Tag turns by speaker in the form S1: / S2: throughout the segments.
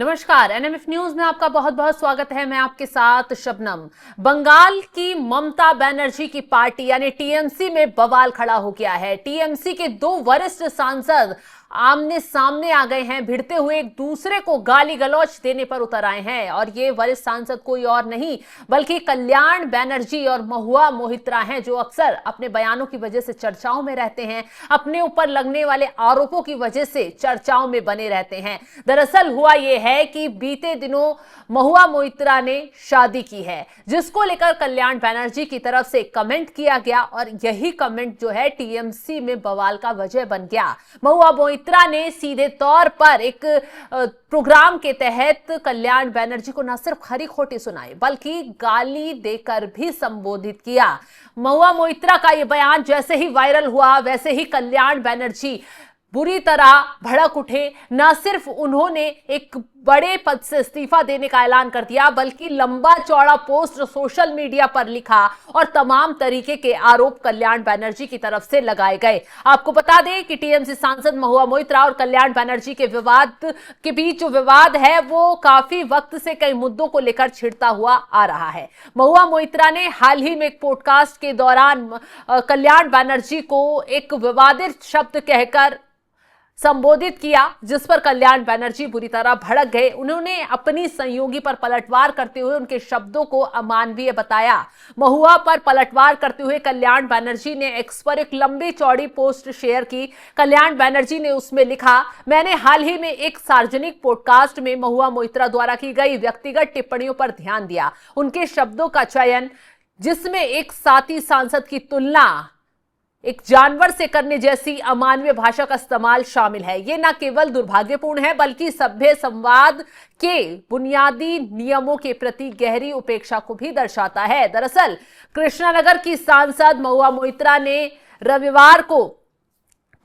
S1: नमस्कार, NMF news में आपका बहुत बहुत स्वागत है। मैं आपके साथ शबनम। बंगाल की ममता बनर्जी की पार्टी यानी टीएमसी में बवाल खड़ा हो गया है। टीएमसी के दो वरिष्ठ सांसद आमने सामने आ गए हैं, भिड़ते हुए एक दूसरे को गाली गलौच देने पर उतर आए हैं। और ये वरिष्ठ सांसद कोई और नहीं बल्कि कल्याण बनर्जी और महुआ मोहित्रा हैं, जो अक्सर अपने बयानों की वजह से चर्चाओं में रहते हैं, अपने ऊपर लगने वाले आरोपों की वजह से चर्चाओं में बने रहते हैं। दरअसल हुआ यह है कि बीते दिनों महुआ मोहित्रा ने शादी की है, जिसको लेकर कल्याण बनर्जी की तरफ से कमेंट किया गया और यही कमेंट जो है टीएमसी में बवाल का वजह बन गया। महुआ मोहित्रा ने सीधे तौर पर एक प्रोग्राम के तहत कल्याण बनर्जी को न सिर्फ खरी खोटी सुनाई बल्कि गाली देकर भी संबोधित किया। महुआ मोहित्रा का यह बयान जैसे ही वायरल हुआ वैसे ही कल्याण बनर्जी बुरी तरह भड़क उठे। न सिर्फ उन्होंने एक बड़े पद से इस्तीफा देने का ऐलान कर दिया बल्कि लंबा चौड़ा पोस्ट सोशल मीडिया पर लिखा और तमाम तरीके के आरोप कल्याण बनर्जी की तरफ से लगाए गए। आपको बता दें कि टीएमसी सांसद महुआ मोहित्रा और कल्याण बनर्जी के विवाद के बीच जो विवाद है वो काफी वक्त से कई मुद्दों को लेकर छिड़ता हुआ आ रहा है। महुआ मोहित्रा ने हाल ही में एक पॉडकास्ट के दौरान कल्याण बनर्जी को एक विवादित शब्द कहकर संबोधित किया, जिस पर कल्याण बनर्जी बुरी तरह भड़क गए। उन्होंने अपनी सहयोगी पर पलटवार करते हुए उनके शब्दों को अमानवीय बताया। महुआ पर पलटवार करते हुए कल्याण बनर्जी ने एक्स पर एक लंबी चौड़ी पोस्ट शेयर की। कल्याण बनर्जी ने उसमें लिखा, मैंने हाल ही में एक सार्वजनिक पॉडकास्ट में महुआ मोहित्रा द्वारा की गई व्यक्तिगत टिप्पणियों पर ध्यान दिया। उनके शब्दों का चयन, जिसमें एक साथी सांसद की तुलना एक जानवर से करने जैसी अमानवीय भाषा का इस्तेमाल शामिल है। यह न केवल दुर्भाग्यपूर्ण है बल्कि सभ्य संवाद के बुनियादी नियमों के प्रति गहरी उपेक्षा को भी दर्शाता है। दरअसल कृष्णानगर की सांसद महुआ मोहित्रा ने रविवार को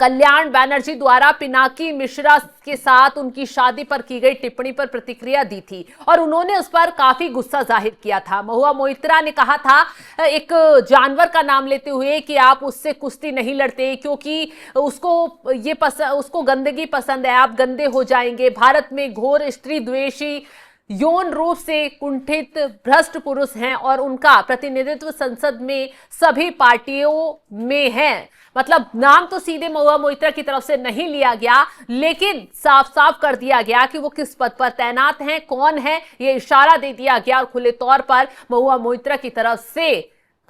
S1: कल्याण बनर्जी द्वारा पिनाकी मिश्रा के साथ उनकी शादी पर की गई टिप्पणी पर प्रतिक्रिया दी थी और उन्होंने उस पर काफी गुस्सा जाहिर किया था। महुआ मोहित्रा ने कहा था एक जानवर का नाम लेते हुए कि आप उससे कुश्ती नहीं लड़ते क्योंकि उसको गंदगी पसंद है, आप गंदे हो जाएंगे। भारत में घोर स्त्री द्वेषी यौन रूप से कुंठित भ्रष्ट पुरुष हैं और उनका प्रतिनिधित्व संसद में सभी पार्टियों में है। मतलब नाम तो सीधे महुआ मोहित्रा की तरफ से नहीं लिया गया, लेकिन साफ साफ कर दिया गया कि वो किस पद पर तैनात हैं, कौन है, ये इशारा दे दिया गया और खुले तौर पर महुआ मोहित्रा की तरफ से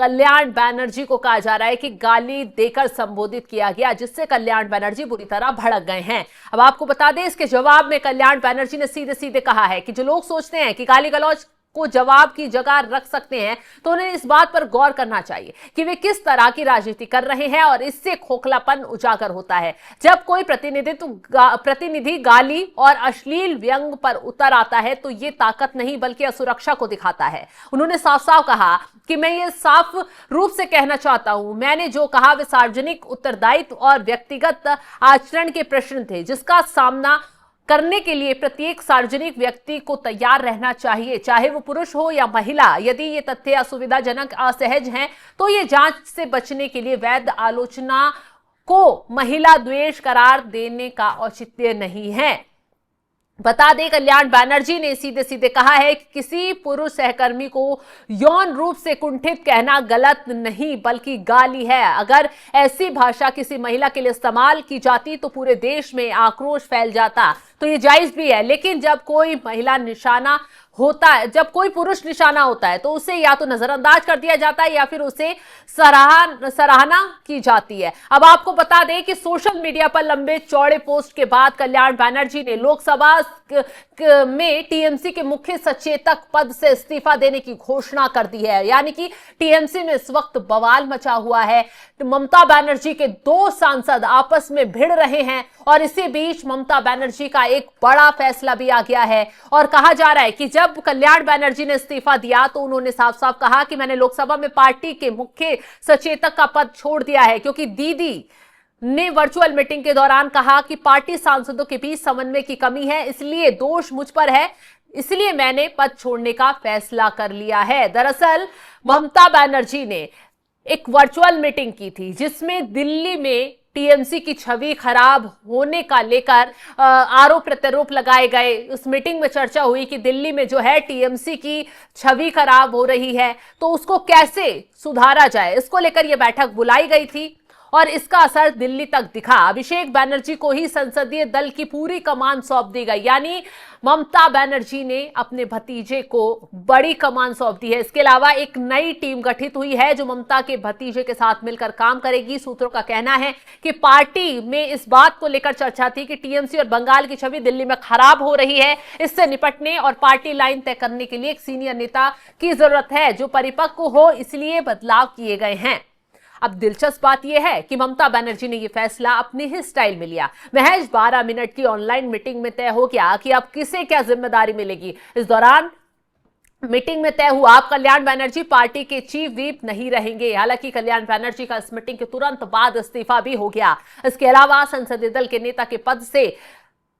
S1: कल्याण बनर्जी को कहा जा रहा है कि गाली देकर संबोधित किया गया, जिससे कल्याण बनर्जी बुरी तरह भड़क गए हैं। अब आपको बता दें, इसके जवाब में कल्याण बनर्जी ने सीधे सीधे कहा है कि जो लोग सोचते हैं कि गाली गलौज को जवाब की जगह रख सकते हैं तो उन्हें इस बात पर गौर करना चाहिए कि वे किस तरह की राजनीति कर रहे हैं और इससे खोखलापन उजागर होता है। जब कोई प्रतिनिधि गाली और अश्लील व्यंग पर उतर आता है तो ये ताकत नहीं बल्कि असुरक्षा को दिखाता है। उन्होंने साफ साफ कहा कि मैं ये साफ रूप से कहना चाहता हूं, मैंने जो कहा वे सार्वजनिक उत्तरदायित्व और व्यक्तिगत आचरण के प्रश्न थे, जिसका सामना करने के लिए प्रत्येक सार्वजनिक व्यक्ति को तैयार रहना चाहिए, चाहे वो पुरुष हो या महिला। यदि ये तथ्य असुविधाजनक, असहज हैं तो ये जांच से बचने के लिए वैध आलोचना को महिला द्वेष करार देने का औचित्य नहीं है। बता दें, कल्याण बनर्जी ने सीधे सीधे कहा है कि किसी पुरुष सहकर्मी को यौन रूप से कुंठित कहना गलत नहीं बल्कि गाली है। अगर ऐसी भाषा किसी महिला के लिए इस्तेमाल की जाती तो पूरे देश में आक्रोश फैल जाता, तो ये जायज भी है। लेकिन जब कोई महिला निशाना होता है, जब कोई पुरुष निशाना होता है तो उसे या तो नजरअंदाज कर दिया जाता है या फिर उसे सराहना की जाती है। अब आपको बता दें कि सोशल मीडिया पर लंबे चौड़े पोस्ट के बाद कल्याण बनर्जी ने लोकसभा में टीएमसी के मुख्य सचेतक पद से इस्तीफा देने की घोषणा कर दी है। यानी कि टीएमसी में इस वक्त बवाल मचा हुआ है। ममता बनर्जी के दो सांसद आपस में भिड़ रहे हैं और इसी बीच ममता बनर्जी का एक बड़ा फैसला भी आ गया है और कहा जा रहा है कि जब कल्याण बनर्जी ने इस्तीफा दिया तो उन्होंने साफ साफ कहा कि मैंने लोकसभा में पार्टी के मुख्य सचेतक का पद छोड़ दिया है, क्योंकि दीदी ने वर्चुअल मीटिंग के दौरान कहा कि पार्टी सांसदों के बीच समन्वय की कमी है, इसलिए दोष मुझ पर है, इसलिए मैंने पद छोड़ने का फैसला कर लिया है। दरअसल ममता बनर्जी ने एक वर्चुअल मीटिंग की थी जिसमें दिल्ली में टीएमसी की छवि खराब होने का लेकर आरोप प्रत्यारोप लगाए गए। उस मीटिंग में चर्चा हुई कि दिल्ली में जो है टीएमसी की छवि खराब हो रही है, तो उसको कैसे सुधारा जाए, इसको लेकर यह बैठक बुलाई गई थी और इसका असर दिल्ली तक दिखा। अभिषेक बनर्जी को ही संसदीय दल की पूरी कमान सौंप दी गई, यानी ममता बनर्जी ने अपने भतीजे को बड़ी कमान सौंप दी है। इसके अलावा एक नई टीम गठित हुई है जो ममता के भतीजे के साथ मिलकर काम करेगी। सूत्रों का कहना है कि पार्टी में इस बात को लेकर चर्चा थी कि टीएमसी और बंगाल की छवि दिल्ली में खराब हो रही है, इससे निपटने और पार्टी लाइन तय करने के लिए एक सीनियर नेता की जरूरत है जो परिपक्व हो, इसलिए बदलाव किए गए हैं। अब दिलचस्प बात यह है कि ममता बनर्जी ने यह फैसला अपने ही स्टाइल में लिया। महज 12 मिनट की ऑनलाइन मीटिंग में तय हो गया कि अब किसे क्या जिम्मेदारी मिलेगी। इस दौरान मीटिंग में तय हुआ अब कल्याण बनर्जी पार्टी के चीफ व्हिप नहीं रहेंगे। हालांकि कल्याण बनर्जी का इस मीटिंग के तुरंत बाद इस्तीफा भी हो गया। इसके अलावा संसदीय दल के नेता के पद से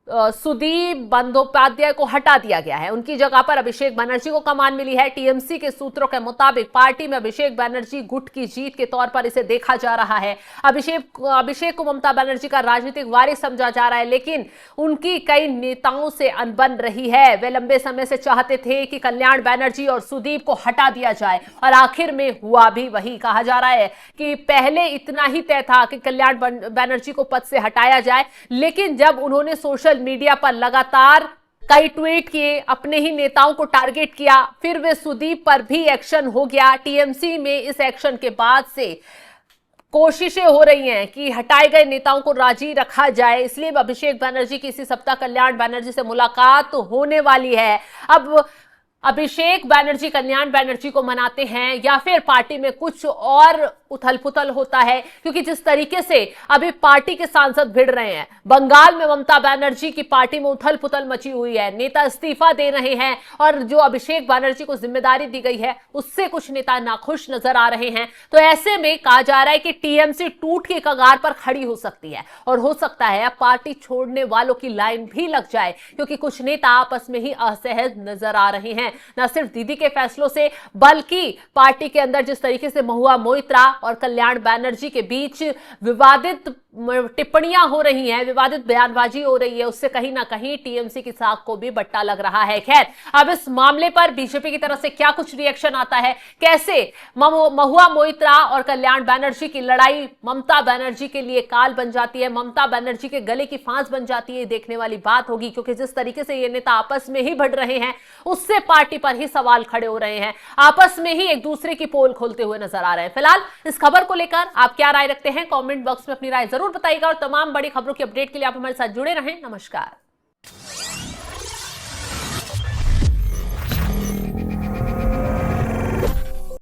S1: सुदीप बंदोपाध्याय को हटा दिया गया है। उनकी जगह पर अभिषेक बनर्जी को कमान मिली है। टीएमसी के सूत्रों के मुताबिक पार्टी में अभिषेक बनर्जी गुट की जीत के तौर पर इसे देखा जा रहा है। अभिषेक को ममता बनर्जी का राजनीतिक वारिस समझा जा रहा है, लेकिन उनकी कई नेताओं से अनबन रही है। वे लंबे समय से चाहते थे कि कल्याण बनर्जी और सुदीप को हटा दिया जाए और आखिर में हुआ भी वही। कहा जा रहा है कि पहले इतना ही तय था कि कल्याण बनर्जी को पद से हटाया जाए, लेकिन जब उन्होंने सोशल मीडिया पर लगातार कई ट्वीट किए, अपने ही नेताओं को टारगेट किया, फिर वे सुदीप पर भी एक्शन हो गया। टीएमसी में इस एक्शन के बाद से कोशिशें हो रही हैं कि हटाए गए नेताओं को राजी रखा जाए, इसलिए अभिषेक बनर्जी की इसी सप्ताह कल्याण बनर्जी से मुलाकात होने वाली है। अब अभिषेक बनर्जी कल्याण बनर्जी को मनाते हैं या फिर पार्टी में कुछ और उथल पुथल होता है, क्योंकि जिस तरीके से अभी पार्टी के सांसद भिड़ रहे हैं, बंगाल में ममता बनर्जी की पार्टी में उथल पुथल मची हुई है, नेता इस्तीफा दे रहे हैं और जो अभिषेक बनर्जी को जिम्मेदारी दी गई है उससे कुछ नेता नाखुश नजर आ रहे हैं। तो ऐसे में कहा जा रहा है कि टीएमसी टूट के कगार पर खड़ी हो सकती है और हो सकता है पार्टी छोड़ने वालों की लाइन भी लग जाए, क्योंकि कुछ नेता आपस में ही असहज नजर आ रहे हैं। न सिर्फ दीदी के फैसलों से, बल्कि पार्टी के अंदर जिस तरीके से महुआ मोइत्रा और कल्याण बनर्जी के बीच विवादित टिप्पणियां हो रही हैं, विवादित बयानबाजी हो रही है, उससे कहीं ना कहीं टीएमसी की साख को भी बट्टा लग रहा है। खैर, अब इस मामले पर बीजेपी की तरफ से क्या कुछ रिएक्शन आता है, कैसे महुआ मोइत्रा और कल्याण बनर्जी की लड़ाई ममता बनर्जी के लिए काल बन जाती है, ममता बनर्जी के गले की फांस बन जाती है, देखने वाली बात होगी। क्योंकि जिस तरीके से ये नेता आपस में ही भिड़ रहे हैं, उससे पार्टी पर ही सवाल खड़े हो रहे हैं, आपस में ही एक दूसरे की पोल खोलते हुए नजर आ रहे हैं। फिलहाल इस खबर को लेकर आप क्या राय रखते हैं, कमेंट बॉक्स में अपनी राय जरूर बताइएगा और तमाम बड़ी खबरों की अपडेट के लिए आप हमारे साथ जुड़े रहें। नमस्कार।